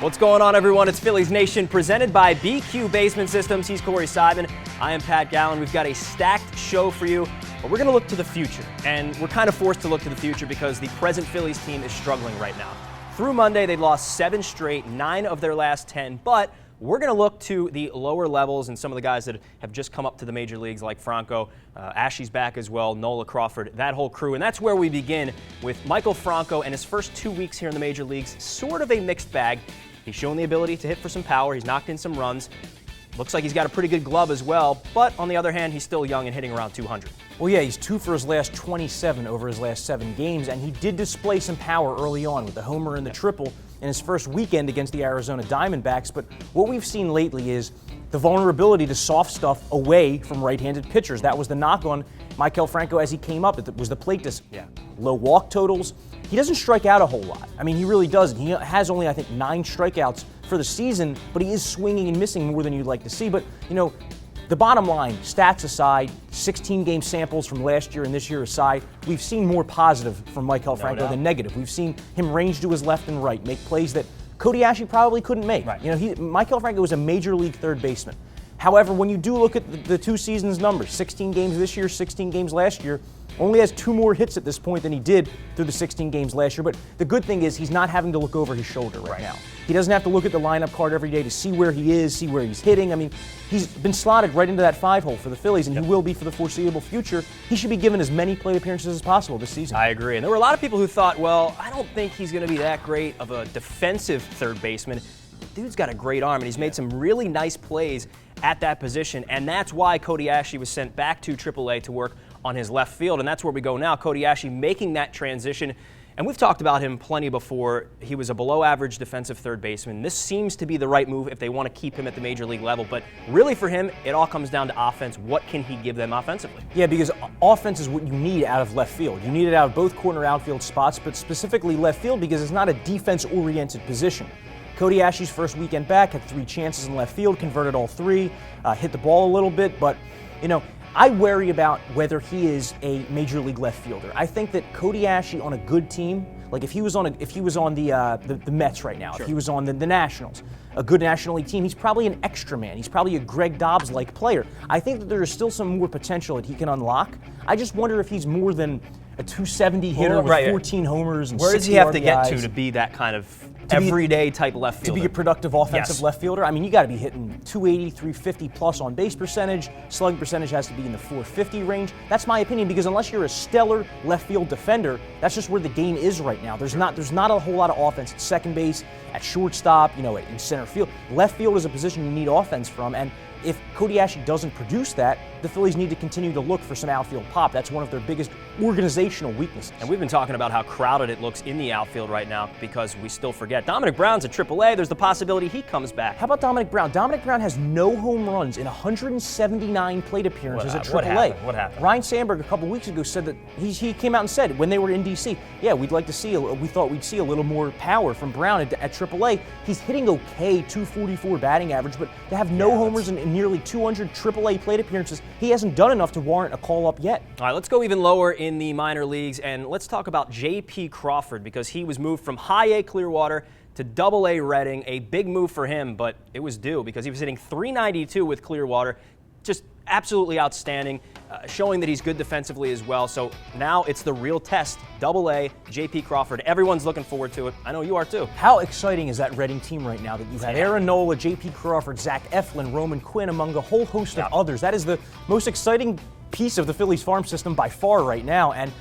What's going on, everyone? It's Phillies Nation presented by BQ Basement Systems. He's Corey Simon. I am Pat Gallen. We've got a stacked show for you, but we're going to look to the future. And we're kind of forced to look to the future because the present Phillies team is struggling right now. Through Monday, they'd lost 7 straight, 9 of their last 10, but we're going to look to the lower levels and some of the guys that have just come up to the major leagues like Franco. Ashley's back as well, Nola Crawford, that whole crew. And that's where we begin with Michael Franco and his first 2 weeks here in the major leagues. Sort of a mixed bag. He's shown the ability to hit for some power. He's knocked in some runs. Looks like he's got a pretty good glove as well. But on the other hand, he's still young and hitting around 200. Well, yeah, he's 2 for his last 27 over his last 7 games, and he did display some power early on with the homer and the triple in his first weekend against the Arizona Diamondbacks. But what we've seen lately is the vulnerability to soft stuff away from right-handed pitchers. That was the knock on Maikel Franco as he came up. It was the plate discipline. Yeah. Low walk totals. He doesn't strike out a whole lot. I mean, he really doesn't. He has only, I think, 9 strikeouts for the season, but he is swinging and missing more than you'd like to see. But, you know, the bottom line, stats aside, 16-game samples from last year and this year aside, we've seen more positive from Maikel Franco than negative. We've seen him range to his left and right, make plays that Cody Ashley probably couldn't make. Right. You know, Maikel Franco was a major league third baseman. However, when you do look at the 2 seasons numbers, 16 games this year, 16 games last year, only has 2 more hits at this point than he did through the 16 games last year. But the good thing is he's not having to look over his shoulder right now. He doesn't have to look at the lineup card every day to see where he is, see where he's hitting. I mean, he's been slotted right into that 5-hole for the Phillies, and he will be for the foreseeable future. He should be given as many plate appearances as possible this season. I agree. And there were a lot of people who thought, well, I don't think he's going to be that great of a defensive third baseman. Dude's got a great arm, and he's made some really nice plays at that position, and that's why Cody Ashley was sent back to AAA to work on his left field, and that's where we go now. Cody Ashley making that transition, and we've talked about him plenty before. He was a below-average defensive third baseman. This seems to be the right move if they want to keep him at the major league level, but really for him, it all comes down to offense. What can he give them offensively? Yeah, because offense is what you need out of left field. You need it out of both corner outfield spots, but specifically left field because it's not a defense-oriented position. Cody Ashley's first weekend back had 3 chances in left field, converted all 3, hit the ball a little bit, but, you know, I worry about whether he is a major league left fielder. I think that Cody Ashley on a good team, like if he was on the Mets right now, if he was on the Nationals, a good National League team, he's probably an extra man. He's probably a Greg Dobbs-like player. I think that there is still some more potential that he can unlock. I just wonder if he's more than a 270 hitter with 14 homers and 60 RBIs. Where does he have to get to be that kind of everyday type left fielder? To be a productive offensive left fielder? I mean, you got to be hitting 280, 350 plus on base percentage. Slugging percentage has to be in the 450 range. That's my opinion, because unless you're a stellar left field defender, that's just where the game is right now. There's not a whole lot of offense at second base, at shortstop, you know, in center field. Left field is a position you need offense from, and if Cody Ashley doesn't produce that, the Phillies need to continue to look for some outfield pop. That's one of their biggest organizational weaknesses. And we've been talking about how crowded it looks in the outfield right now because we still forget. Dominic Brown's at AAA. There's the possibility he comes back. How about Dominic Brown? Dominic Brown has no home runs in 179 plate appearances at AAA. What happened? Ryan Sandberg a couple weeks ago said that he came out and said when they were in D.C., yeah, we thought we'd see a little more power from Brown at AAA. He's hitting okay, 244 batting average, but to have no homers in nearly 200 AAA plate appearances, he hasn't done enough to warrant a call-up yet. All right, let's go even lower in the minor leagues, and let's talk about J.P. Crawford, because he was moved from high A Clearwater to double A Reading. A big move for him, but it was due because he was hitting .392 with Clearwater. Just absolutely outstanding, showing that he's good defensively as well. So now it's the real test, double A, J.P. Crawford. Everyone's looking forward to it. I know you are too. How exciting is that Reading team right now that you have Aaron Nola, J.P. Crawford, Zach Eflin, Roman Quinn, among a whole host of others. That is the most exciting piece of the Phillies farm system by far right now. And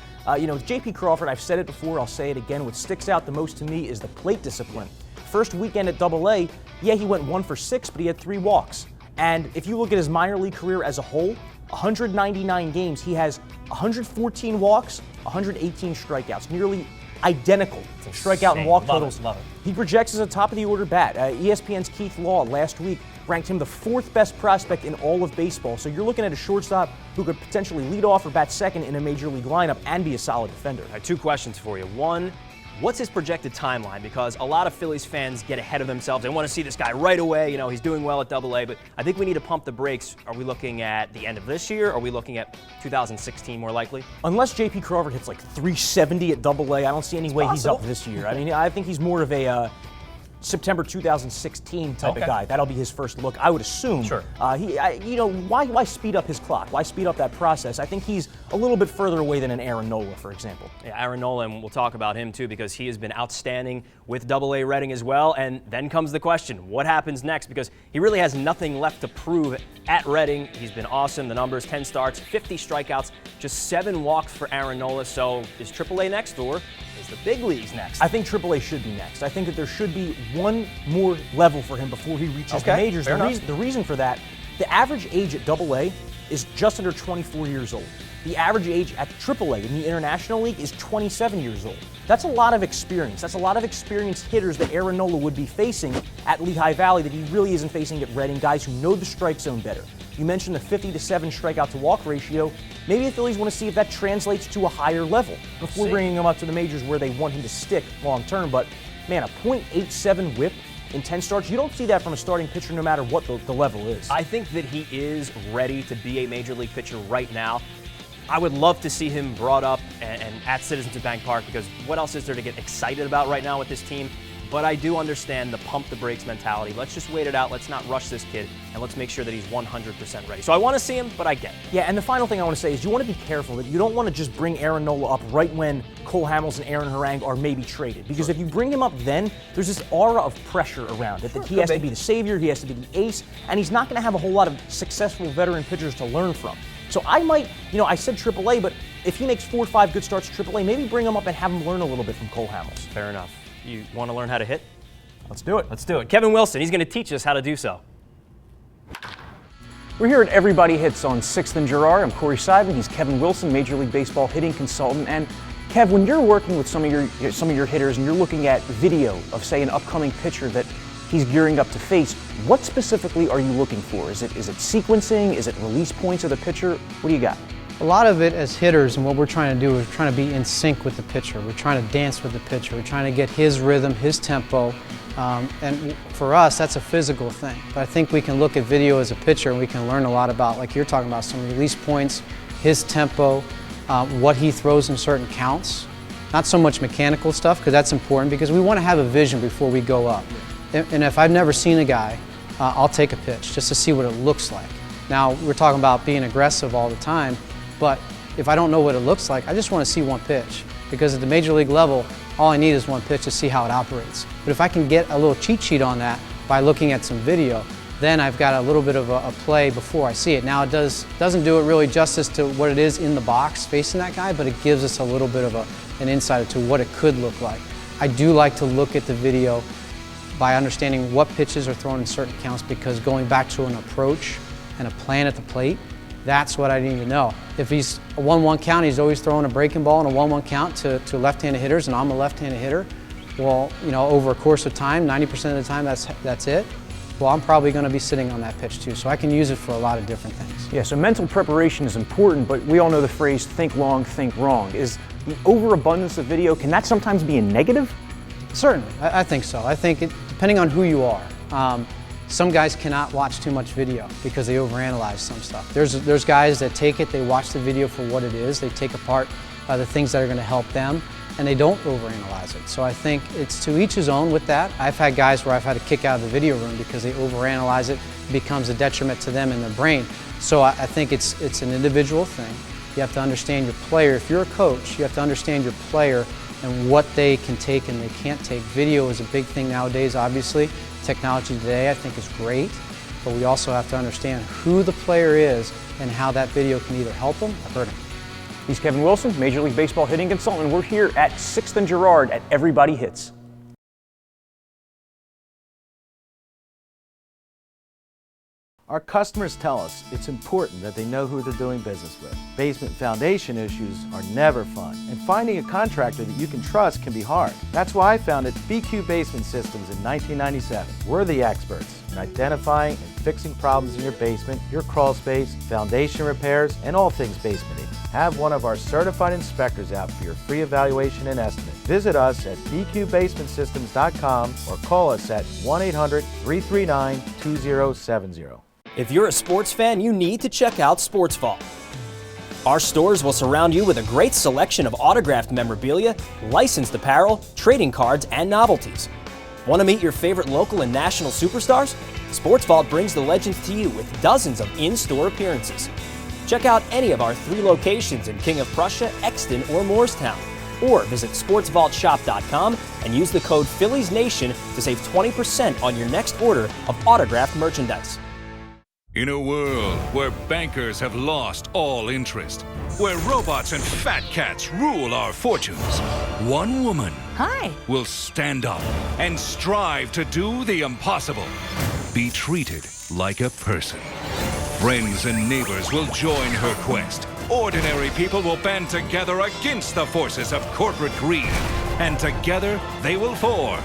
you know, J.P. Crawford, I've said it before, I'll say it again, what sticks out the most to me is the plate discipline. First weekend at double A, yeah, he went 1 for 6, but he had 3 walks. And if you look at his minor league career as a whole, 199 games, he has 114 walks, 118 strikeouts, nearly identical strikeout and walk totals. Love it. He projects as a top-of-the-order bat. ESPN's Keith Law last week ranked him the 4th best prospect in all of baseball. So you're looking at a shortstop who could potentially lead off or bat second in a major league lineup and be a solid defender. All right, 2 questions for you. One, what's his projected timeline? Because a lot of Phillies fans get ahead of themselves. They want to see this guy right away. You know, he's doing well at AA, but I think we need to pump the brakes. Are we looking at the end of this year? Are we looking at 2016 more likely? Unless J.P. Crawford hits like 370 at AA, I don't see any way he's up this year. I mean, I think he's more of a September 2016 type Okay. of guy. That'll be his first look, I would assume. Sure. Why speed up his clock? Why speed up that process? I think he's a little bit further away than an Aaron Nola, for example. Yeah, Aaron Nola, and we'll talk about him too because he has been outstanding with AA Reading as well. And then comes the question, what happens next? Because he really has nothing left to prove at Reading. He's been awesome. The numbers, 10 starts, 50 strikeouts, just 7 walks for Aaron Nola. So is AAA next or is the big leagues next? I think AAA should be next. I think that there should be one more level for him before he reaches the majors. The reason for that, the average age at AA is just under 24 years old. The average age at AAA in the International League is 27 years old. That's a lot of experience. That's a lot of experienced hitters that Aaron Nola would be facing at Lehigh Valley that he really isn't facing at Reading, guys who know the strike zone better. You mentioned the 50-to-7 strikeout to walk ratio. Maybe the Phillies want to see if that translates to a higher level before bringing him up to the majors where they want him to stick long term. But man, a .87 whip in 10 starts, you don't see that from a starting pitcher no matter what the level is. I think that he is ready to be a major league pitcher right now. I would love to see him brought up and at Citizens Bank Park because what else is there to get excited about right now with this team? But I do understand the pump the brakes mentality. Let's just wait it out. Let's not rush this kid, and let's make sure that he's 100% ready. So I want to see him, but I get it. Yeah, and the final thing I want to say is you want to be careful that you don't want to just bring Aaron Nola up right when Cole Hamels and Aaron Harang are maybe traded. Because if you bring him up then, there's this aura of pressure around it that he has to be the savior, he has to be the ace, and he's not going to have a whole lot of successful veteran pitchers to learn from. So I might, I said AAA, but if he makes 4 or 5 good starts at AAA, maybe bring him up and have him learn a little bit from Cole Hamels. Fair enough. You want to learn how to hit? Let's do it. Let's do it. Kevin Wilson, he's going to teach us how to do so. We're here at Everybody Hits on 6th and Girard. I'm Corey Seidman. He's Kevin Wilson, Major League Baseball hitting consultant. And Kev, when you're working with some of your hitters and you're looking at video of, say, an upcoming pitcher that he's gearing up to face, what specifically are you looking for? Is it sequencing? Is it release points of the pitcher? What do you got? A lot of it as hitters, and what we're trying to do is trying to be in sync with the pitcher. We're trying to dance with the pitcher. We're trying to get his rhythm, his tempo. And for us, that's a physical thing. But I think we can look at video as a pitcher and we can learn a lot about, like you're talking about, some release points, his tempo, what he throws in certain counts. Not so much mechanical stuff, because that's important, because we want to have a vision before we go up. And if I've never seen a guy, I'll take a pitch just to see what it looks like. Now, we're talking about being aggressive all the time, but if I don't know what it looks like, I just want to see one pitch. Because at the major league level, all I need is one pitch to see how it operates. But if I can get a little cheat sheet on that by looking at some video, then I've got a little bit of a play before I see it. Now, it doesn't do it really justice to what it is in the box facing that guy, but it gives us a little bit of an insight into what it could look like. I do like to look at the video by understanding what pitches are thrown in certain counts, because going back to an approach and a plan at the plate, that's what I need to know. If he's a 1-1 count, he's always throwing a breaking ball in a 1-1 count to left-handed hitters, and I'm a left-handed hitter. Well, over a course of time, 90% of the time, that's it. Well, I'm probably going to be sitting on that pitch too, so I can use it for a lot of different things. Yeah, so mental preparation is important, but we all know the phrase "think long, think wrong." Is the overabundance of video, can that sometimes be a negative? Certainly, I think so. I think depending on who you are. Some guys cannot watch too much video because they overanalyze some stuff. There's guys that take it, they watch the video for what it is, they take apart the things that are going to help them, and they don't overanalyze it. So I think it's to each his own with that. I've had guys where I've had to kick out of the video room because they overanalyze it, it becomes a detriment to them and their brain. So I think it's an individual thing. You have to understand your player. If you're a coach, you have to understand your player and what they can take and they can't take. Video is a big thing nowadays, obviously. Technology today, I think, is great, but we also have to understand who the player is and how that video can either help them or hurt them. He's Kevin Wilson, Major League Baseball hitting consultant. We're here at 6th and Girard at Everybody Hits. Our customers tell us it's important that they know who they're doing business with. Basement foundation issues are never fun, and finding a contractor that you can trust can be hard. That's why I founded BQ Basement Systems in 1997. We're the experts in identifying and fixing problems in your basement, your crawl space, foundation repairs, and all things basementing. Have one of our certified inspectors out for your free evaluation and estimate. Visit us at bqbasementsystems.com or call us at 1-800-339-2070. If you're a sports fan, you need to check out Sports Vault. Our stores will surround you with a great selection of autographed memorabilia, licensed apparel, trading cards, and novelties. Want to meet your favorite local and national superstars? Sports Vault brings the legends to you with dozens of in-store appearances. Check out any of our 3 locations in King of Prussia, Exton, or Moorestown. Or visit sportsvaultshop.com and use the code Phillies Nation to save 20% on your next order of autographed merchandise. In a world where bankers have lost all interest, where robots and fat cats rule our fortunes, one woman will stand up and strive to do the impossible. Be treated like a person. Friends and neighbors will join her quest. Ordinary people will band together against the forces of corporate greed. And together they will form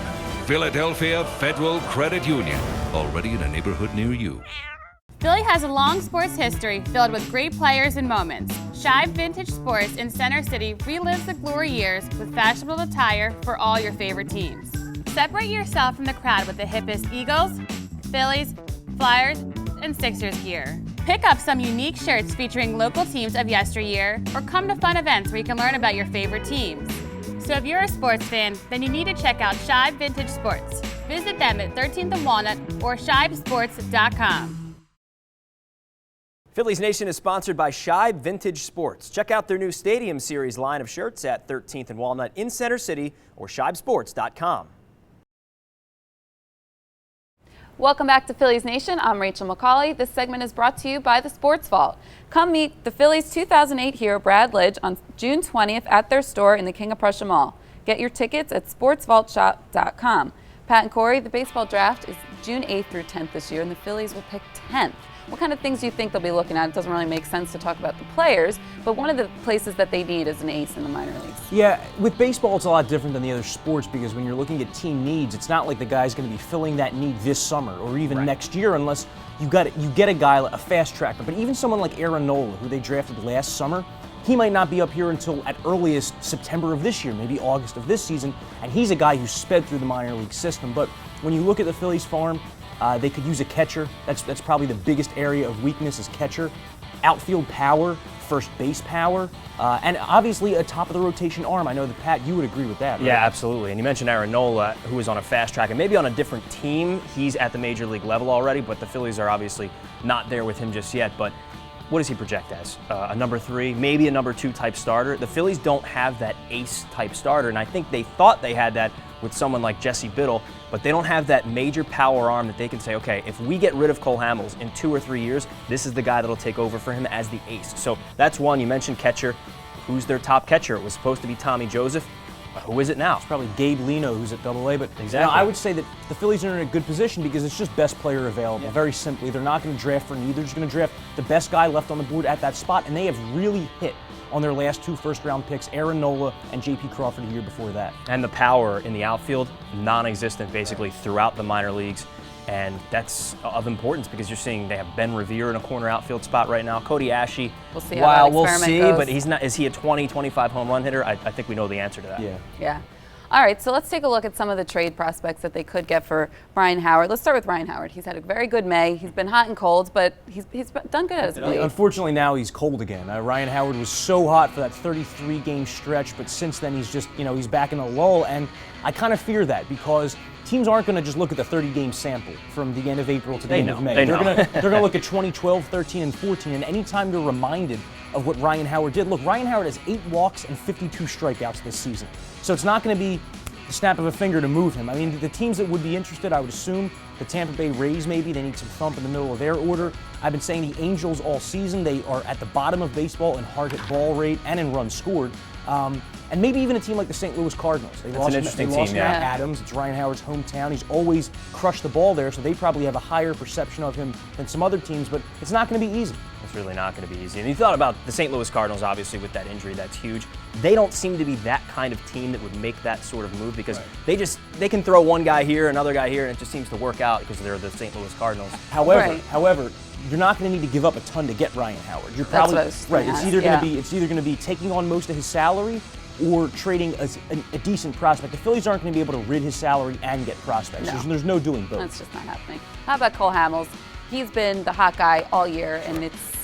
Philadelphia Federal Credit Union, already in a neighborhood near you. Philly has a long sports history filled with great players and moments. Shibe Vintage Sports in Center City relives the glory years with fashionable attire for all your favorite teams. Separate yourself from the crowd with the hippest Eagles, Phillies, Flyers, and Sixers gear. Pick up some unique shirts featuring local teams of yesteryear, or come to fun events where you can learn about your favorite teams. So if you're a sports fan, then you need to check out Shibe Vintage Sports. Visit them at 13th and Walnut or shibesports.com. Phillies Nation is sponsored by Shibe Vintage Sports. Check out their new Stadium Series line of shirts at 13th and Walnut in Center City or shibesports.com. Welcome back to Phillies Nation. I'm Rachel McCauley. This segment is brought to you by the Sports Vault. Come meet the Phillies 2008 hero Brad Lidge on June 20th at their store in the King of Prussia Mall. Get your tickets at sportsvaultshop.com. Pat and Corey, the baseball draft is June 8th through 10th this year, and the Phillies will pick 10th. What kind of things do you think they'll be looking at? It doesn't really make sense to talk about the players, but one of the places that they need is an ace in the minor leagues. Yeah, with baseball, it's a lot different than the other sports because when you're looking at team needs, it's not like the guy's going to be filling that need this summer or even next year unless you get a guy, a fast tracker. But even someone like Aaron Nola, who they drafted last summer, he might not be up here until at earliest September of this year, maybe August of this season, and he's a guy who sped through the minor league system. But when you look at the Phillies farm, they could use a catcher. That's probably the biggest area of weakness is catcher. Outfield power, first base power, and obviously a top of the rotation arm. I know that, Pat, you would agree with that, right? Yeah, absolutely. And you mentioned Aaron Nola, who is on a fast track, and maybe on a different team. He's at the major league level already, but the Phillies are obviously not there with him just yet. But what does he project as? A number 3, maybe a number 2 type starter. The Phillies don't have that ace type starter, and I think they thought they had that with someone like Jesse Biddle, but they don't have that major power arm that they can say, okay, if we get rid of Cole Hamels in 2 or 3 years, this is the guy that'll take over for him as the ace. So that's one. You mentioned catcher. Who's their top catcher? It was supposed to be Tommy Joseph. Who is it now? It's probably Gabe Leno, who's at AA, but exactly. I would say that the Phillies are in a good position because it's just best player available, very simply. They're not going to draft for need. They're just going to draft the best guy left on the board at that spot, and they have really hit on their last 2 first-round picks, Aaron Nola and J.P. Crawford a year before that. And the power in the outfield, non-existent basically throughout the minor leagues. And that's of importance because you're seeing they have Ben Revere in a corner outfield spot right now. Cody Ashe, we'll see how that we'll experiment see, goes. But he's not. Is he a 20, 25 home run hitter? I think we know the answer to that. Yeah. All right, so let's take a look at some of the trade prospects that they could get for Ryan Howard. Let's start with Ryan Howard. He's had a very good May. He's been hot and cold, but he's done good as a plate. Unfortunately, now he's cold again. Ryan Howard was so hot for that 33-game stretch, but since then he's just, he's back in a lull, and I kind of fear that because teams aren't going to just look at the 30-game sample from the end of April to the end of May. They're going to look at 2012, 13, and 14, and anytime you're reminded of what Ryan Howard did. Look, Ryan Howard has 8 walks and 52 strikeouts this season. So it's not going to be the snap of a finger to move him. I mean, the teams that would be interested, I would assume, the Tampa Bay Rays maybe, they need some thump in the middle of their order. I've been saying the Angels all season, they are at the bottom of baseball in hard hit ball rate and in runs scored. And maybe even a team like the St. Louis Cardinals. They lost Matt Adams. It's Ryan Howard's hometown. He's always crushed the ball there, so they probably have a higher perception of him than some other teams, but it's not going to be easy. It's really not going to be easy. And you thought about the St. Louis Cardinals, obviously, with that injury, that's huge. They don't seem to be that kind of team that would make that sort of move because they can throw one guy here, another guy here, and it just seems to work out because they're the St. Louis Cardinals. However, you're not going to need to give up a ton to get Ryan Howard. You're probably right. It's either going to be taking on most of his salary or trading a decent prospect. The Phillies aren't going to be able to rid his salary and get prospects. No. There's no doing both. That's just not happening. How about Cole Hamels? He's been the hot guy all year, and it's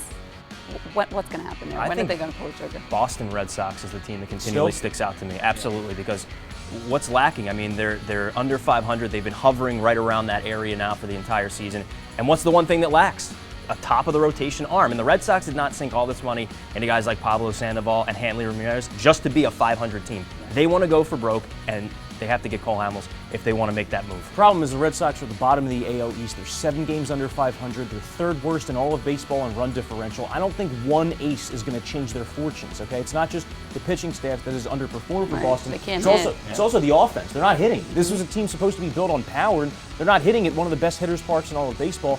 what's going to happen there? When are they going to pull the trigger? Boston Red Sox is the team that continually sticks out to me. Absolutely, because what's lacking? I mean, they're under 500. They've been hovering right around that area now for the entire season. And what's the one thing that lacks? A top of the rotation arm. And the Red Sox did not sink all this money into guys like Pablo Sandoval and Hanley Ramirez just to be a 500 team. They want to go for broke, and they have to get Cole Hamels if they want to make that move. The problem is the Red Sox are at the bottom of the AL East. They're 7 games under 500. They're 3rd worst in all of baseball in run differential. I don't think one ace is going to change their fortunes, okay? It's not just the pitching staff that has underperformed for Boston. They can't it's also the offense. They're not hitting. This was a team supposed to be built on power, and they're not hitting at one of the best hitters parks in all of baseball.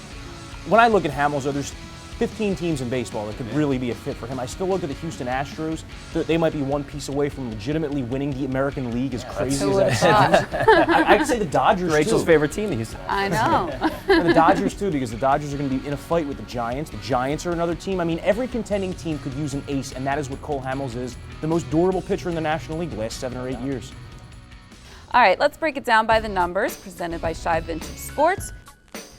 When I look at Hamels, there's 15 teams in baseball that could really be a fit for him. I still look at the Houston Astros. They might be one piece away from legitimately winning the American League, as crazy as that sounds. I'd say the Dodgers, Rachel's too. favorite team, the Houston. I know. And the Dodgers, too, because the Dodgers are going to be in a fight with the Giants. The Giants are another team. I mean, every contending team could use an ace, and that is what Cole Hamels is. The most durable pitcher in the National League the last 7 or 8 years. All right, let's break it down by the numbers, presented by Shive Vintage Sports.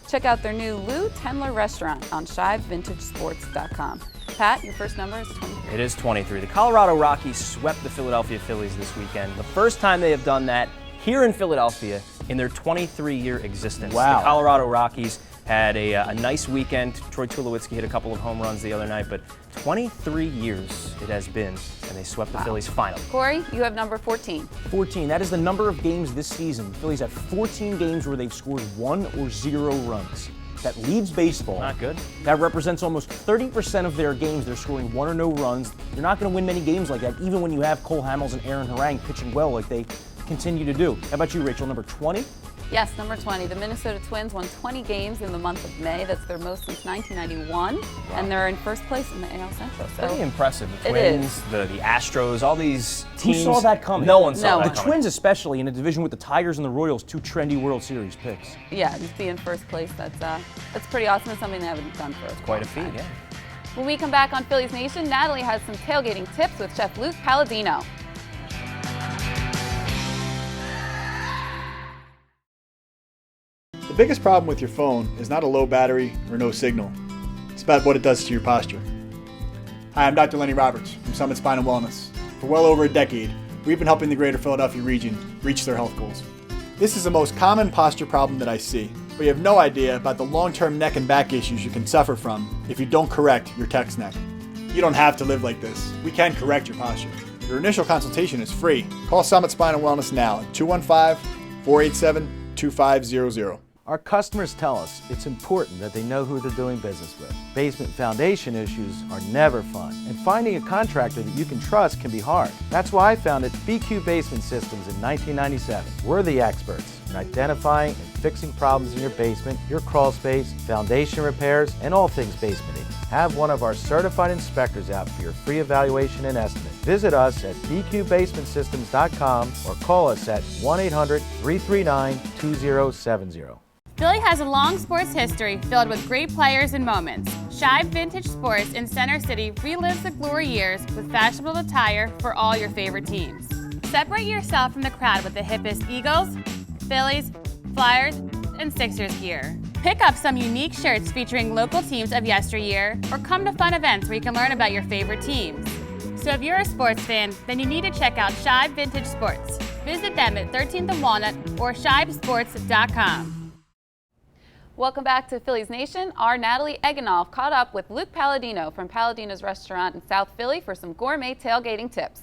Check out their new Lou Tendler restaurant on shivevintagesports.com. Pat, your first number is 23. It is 23. The Colorado Rockies swept the Philadelphia Phillies this weekend. The first time they have done that here in Philadelphia in their 23-year existence. Wow. The Colorado Rockies had a nice weekend. Troy Tulowitzki hit a couple of home runs the other night, but 23 years it has been, and they swept the Phillies finally. Corey, you have number 14. 14. That is the number of games this season. The Phillies have 14 games where they've scored 1 or 0 runs. That leads baseball. Not good. That represents almost 30% of their games. They're scoring 1 or no runs. You're not going to win many games like that, even when you have Cole Hamels and Aaron Harang pitching well like they continue to do. How about you, Rachel? Number 20? Yes, number 20. The Minnesota Twins won 20 games in the month of May. That's their most since 1991, and they're in first place in the AL Central. So Pretty impressive. The it Twins, is. the Astros, all these teams. Who saw that coming? No one saw No. that The coming. Twins especially, in a division with the Tigers and the Royals, 2 trendy World Series picks. Yeah, just be in first place. That's pretty awesome. It's something they haven't done for us. Quite a feat, yeah. When we come back on Phillies Nation, Natalie has some tailgating tips with Chef Luke Palladino. The biggest problem with your phone is not a low battery or no signal. It's about what it does to your posture. Hi, I'm Dr. Lenny Roberts from Summit Spine and Wellness. For well over a decade, we've been helping the greater Philadelphia region reach their health goals. This is the most common posture problem that I see, but you have no idea about the long-term neck and back issues you can suffer from if you don't correct your text neck. You don't have to live like this. We can correct your posture. Your initial consultation is free. Call Summit Spine and Wellness now at 215-487-2500. Our customers tell us it's important that they know who they're doing business with. Basement foundation issues are never fun, and finding a contractor that you can trust can be hard. That's why I founded BQ Basement Systems in 1997. We're the experts in identifying and fixing problems in your basement, your crawl space, foundation repairs, and all things basementing. Have one of our certified inspectors out for your free evaluation and estimate. Visit us at bqbasementsystems.com or call us at 1-800-339-2070. Philly has a long sports history filled with great players and moments. Shive Vintage Sports in Center City relives the glory years with fashionable attire for all your favorite teams. Separate yourself from the crowd with the hippest Eagles, Phillies, Flyers, and Sixers gear. Pick up some unique shirts featuring local teams of yesteryear, or come to fun events where you can learn about your favorite teams. So if you're a sports fan, then you need to check out Shive Vintage Sports. Visit them at 13th and Walnut or shivesports.com. Welcome back to Phillies Nation. Our Natalie Eggenolf caught up with Luke Palladino from Palladino's restaurant in South Philly for some gourmet tailgating tips.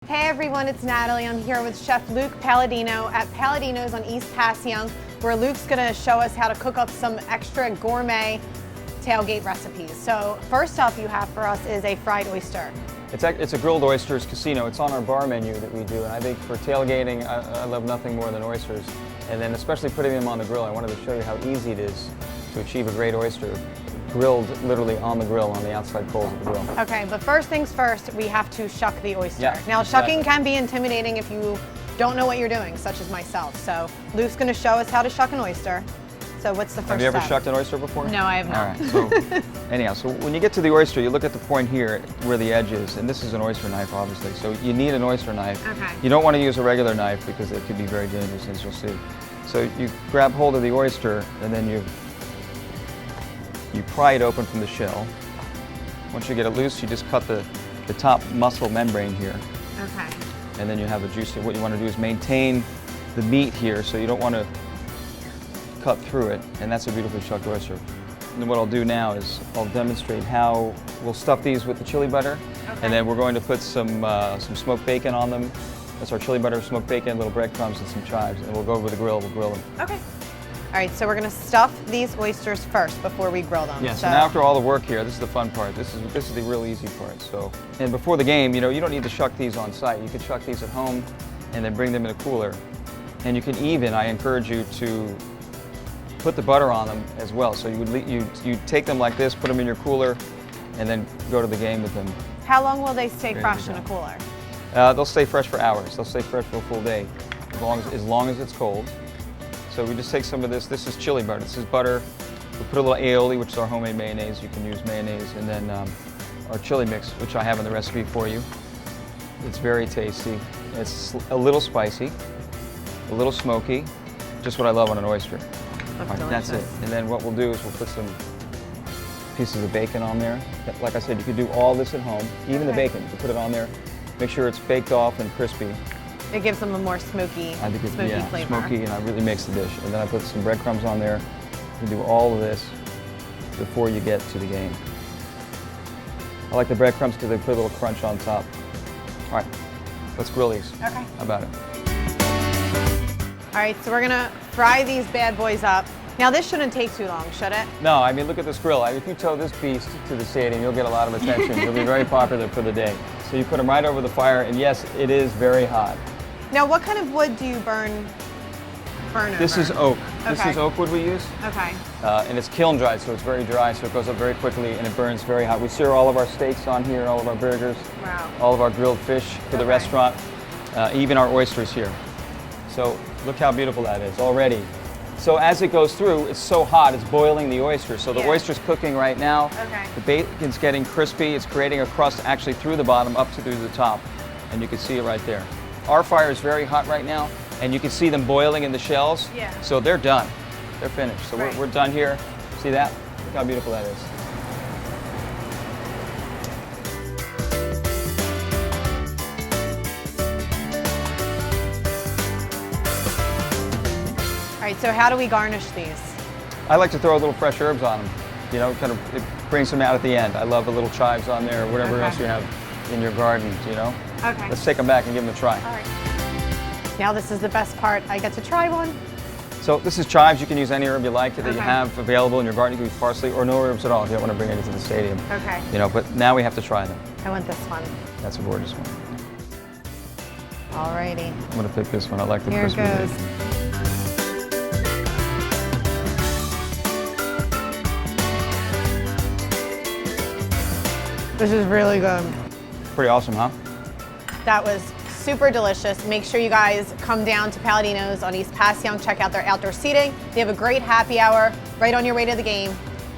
Hey everyone, it's Natalie. I'm here with Chef Luke Palladino at Palladino's on East Passyunk, where Luke's gonna show us how to cook up some extra gourmet tailgate recipes. So first up you have for us is a fried oyster. It's a grilled oysters casino. It's on our bar menu that we do, and I think for tailgating, I love nothing more than oysters. And then especially putting them on the grill, I wanted to show you how easy it is to achieve a great oyster grilled literally on the grill, on the outside coals of the grill. Okay, but first things first, we have to shuck the oyster. Yeah, now, exactly. Shucking can be intimidating if you don't know what you're doing, such as myself. So Luke's gonna show us how to shuck an oyster. So what's the first Have you ever step? shucked an oyster before? No, I have not. All right, so anyhow, so when you get to the oyster, you look at the point here where the edge is, and this is an oyster knife, obviously. So you need an oyster knife. Okay. You don't want to use a regular knife because it could be very dangerous, as you'll see. So you grab hold of the oyster, and then you pry it open from the shell. Once you get it loose, you just cut the top muscle membrane here. Okay. and then you have a juicy. What you want to do is maintain the meat here, so you don't want to cut through it, and that's a beautifully chucked oyster. And then what I'll do now is I'll demonstrate how we'll stuff these with the chili butter, and then we're going to put some smoked bacon on them. That's our chili butter, smoked bacon, little breadcrumbs, and some chives, and we'll go over the grill. We'll grill them. Okay. All right, so we're gonna stuff these oysters first before we grill them. Yes, and after all the work here, this is the fun part. This is the real easy part. So, and before the game, you know, you don't need to shuck these on site. You can shuck these at home, and then bring them in a cooler. And you can even, I encourage you to put the butter on them as well. So you take them like this, put them in your cooler, and then go to the game with them. How long will they stay fresh in a cooler? They'll stay fresh for hours. They'll stay fresh for a full day, as long as it's cold. So we just take some of this. This is chili butter. This is butter. We put a little aioli, which is our homemade mayonnaise. You can use mayonnaise, and then our chili mix, which I have in the recipe for you. It's very tasty. It's a little spicy, a little smoky, just what I love on an oyster. That's it. And then what we'll do is we'll put some pieces of bacon on there. Like I said, you could do all this at home, even the bacon. You can put it on there. Make sure it's baked off and crispy. It gives them a more smoky, flavor. Smoky, and it really makes the dish. And then I put some breadcrumbs on there. You do all of this before you get to the game. I like the breadcrumbs because they put a little crunch on top. All right, let's grill these. Okay. How about it? All right, so we're gonna fry these bad boys up. Now this shouldn't take too long, should it? No, I mean, look at this grill. If you tow this beast to the stadium, you'll get a lot of attention. You'll be very popular for the day. So you put them right over the fire, and yes, it is very hot. Now, what kind of wood do you burn over? This is oak. Okay. This is oak wood we use. Okay. And it's kiln dried, so it's very dry, so it goes up very quickly, and it burns very hot. We sear all of our steaks on here, all of our burgers, all of our grilled fish for the restaurant, even our oysters here. So look how beautiful that is already. So as it goes through, it's so hot, it's boiling the oyster. So the oyster's cooking right now. Okay. The bacon's getting crispy. It's creating a crust actually through the bottom up to through the top. And you can see it right there. Our fire is very hot right now, and you can see them boiling in the shells. Yeah. So they're done. They're finished. So we're done here. See that? Look how beautiful that is. All right, so how do we garnish these? I like to throw a little fresh herbs on them. You know, kind of it brings them out at the end. I love the little chives on there, or whatever else you have in your garden, you know? Okay. Let's take them back and give them a try. All right. Now this is the best part. I get to try one. So this is chives. You can use any herb you like that you have available in your garden. You can use parsley or no herbs at all if you don't want to bring it into the stadium. Okay. You know, but now we have to try them. I want this one. That's a gorgeous one. All righty. I'm going to pick this one. I like the Here it crispy goes. bacon. This is really good. Pretty awesome, huh? That was super delicious. Make sure you guys come down to Palladino's on East Passyunk. Check out their outdoor seating. They have a great happy hour right on your way to the game.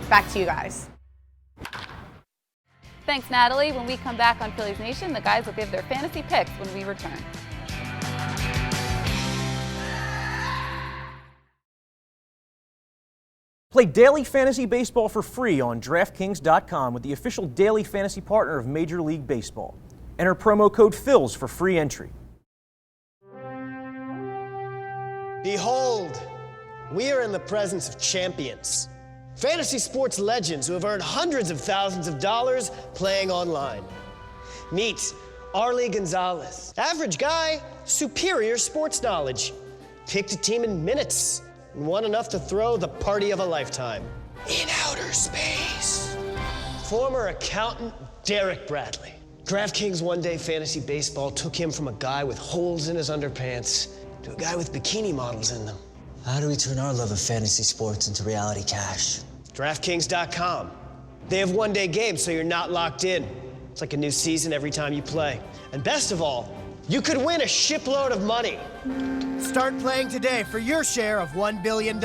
Back to you guys. Thanks, Natalie. When we come back on Phillies Nation, the guys will give their fantasy picks when we return. Play daily fantasy baseball for free on DraftKings.com with the official daily fantasy partner of Major League Baseball. Enter promo code PHILS for free entry. Behold, we are in the presence of champions. Fantasy sports legends who have earned hundreds of thousands of dollars playing online. Meet Arlie Gonzalez. Average guy, superior sports knowledge. Picked a team in minutes and won enough to throw the party of a lifetime. In outer space. Former accountant Derek Bradley. DraftKings one-day fantasy baseball took him from a guy with holes in his underpants to a guy with bikini models in them. How do we turn our love of fantasy sports into reality cash? DraftKings.com. They have one-day games, so you're not locked in. It's like a new season every time you play. And best of all, you could win a shipload of money. Start playing today for your share of $1 billion.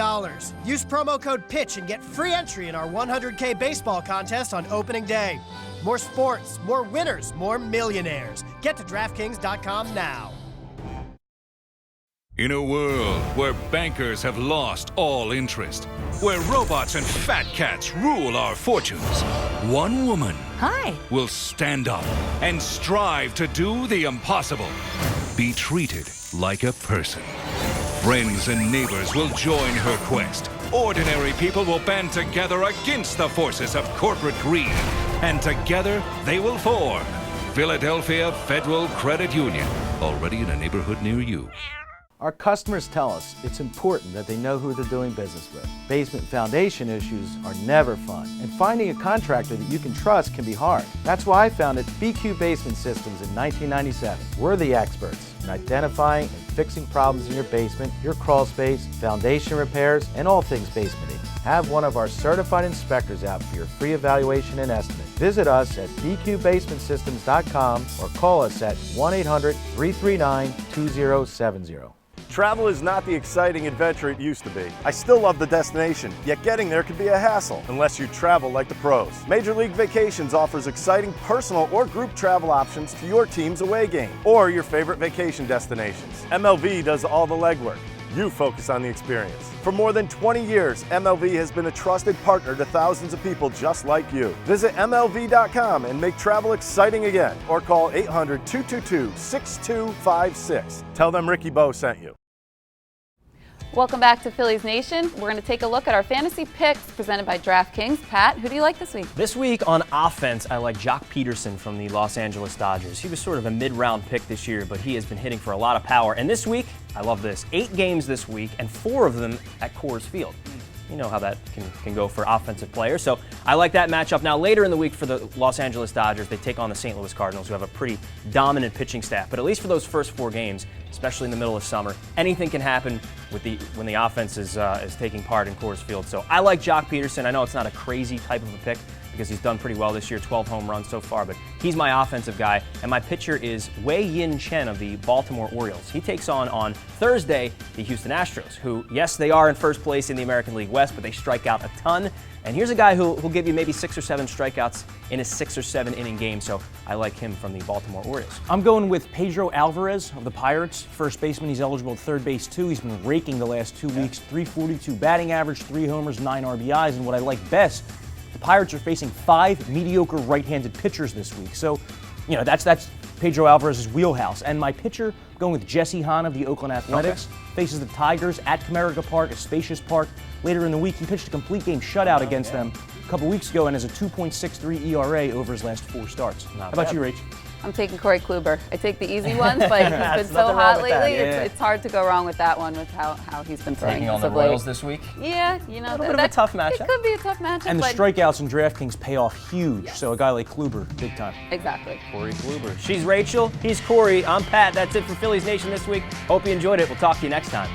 Use promo code PITCH and get free entry in our 100K baseball contest on opening day. More sports, more winners, more millionaires. Get to DraftKings.com now. In a world where bankers have lost all interest, where robots and fat cats rule our fortunes, one woman will stand up and strive to do the impossible. be treated like a person. Friends and neighbors will join her quest. Ordinary people will band together against the forces of corporate greed. And together they will form Philadelphia Federal Credit Union, already in a neighborhood near you. Our customers tell us it's important that they know who they're doing business with. Basement foundation issues are never fun, and finding a contractor that you can trust can be hard. That's why I founded BQ Basement Systems in 1997. We're the experts in identifying and fixing problems in your basement, your crawl space, foundation repairs, and all things basementing. Have one of our certified inspectors out for your free evaluation and estimate. Visit us at bqbasementsystems.com or call us at 1-800-339-2070. Travel is not the exciting adventure it used to be. I still love the destination, yet getting there can be a hassle unless you travel like the pros. Major League Vacations offers exciting personal or group travel options to your team's away game or your favorite vacation destinations. MLV does all the legwork. You focus on the experience. For more than 20 years, MLV has been a trusted partner to thousands of people just like you. Visit MLV.com and make travel exciting again, or call 800-222-6256. Tell them Ricky Bo sent you. Welcome back to Phillies Nation. We're going to take a look at our fantasy picks presented by DraftKings. Pat, who do you like this week? This week on offense, I like Jock Peterson from the Los Angeles Dodgers. He was sort of a mid-round pick this year, but he has been hitting for a lot of power. And this week, I love this, 8 games this week, and 4 of them at Coors Field. You know how that can go for offensive players. So I like that matchup. Now, later in the week for the Los Angeles Dodgers, they take on the St. Louis Cardinals, who have a pretty dominant pitching staff. But at least for those first 4 games, especially in the middle of summer, anything can happen when the offense is taking part in Coors Field. So I like Jock Peterson. I know it's not a crazy type of a pick because he's done pretty well this year, 12 home runs so far, but he's my offensive guy. And my pitcher is Wei-Yin Chen of the Baltimore Orioles. He takes on Thursday the Houston Astros, who, yes, they are in first place in the American League West, but they strike out a ton. And here's a guy who'll give you maybe 6 or 7 strikeouts in a 6 or 7 inning game, so I like him from the Baltimore Orioles. I'm going with Pedro Alvarez of the Pirates, first baseman. He's eligible at third base too. He's been raking the last 2 weeks, 342 batting average, 3 homers, 9 RBIs, and what I like best, the Pirates are facing 5 mediocre right-handed pitchers this week. So, you know, that's Pedro Alvarez's wheelhouse. And my pitcher, going with Jesse Hahn of the Oakland Athletics, faces the Tigers at Comerica Park, a spacious park. Later in the week, he pitched a complete game shutout against them a couple weeks ago and has a 2.63 ERA over his last 4 starts. How about you, Rach? I'm taking Corey Kluber. I take the easy ones, but he's been so hot lately. It's hard to go wrong with that one with how he's been playing. Taking on the Royals this week? Yeah, you know, a little bit of a tough matchup. It could be a tough matchup. And the strikeouts in DraftKings pay off huge, so a guy like Kluber, big time. Exactly. Corey Kluber. She's Rachel, he's Corey, I'm Pat. That's it for Phillies Nation this week. Hope you enjoyed it. We'll talk to you next time.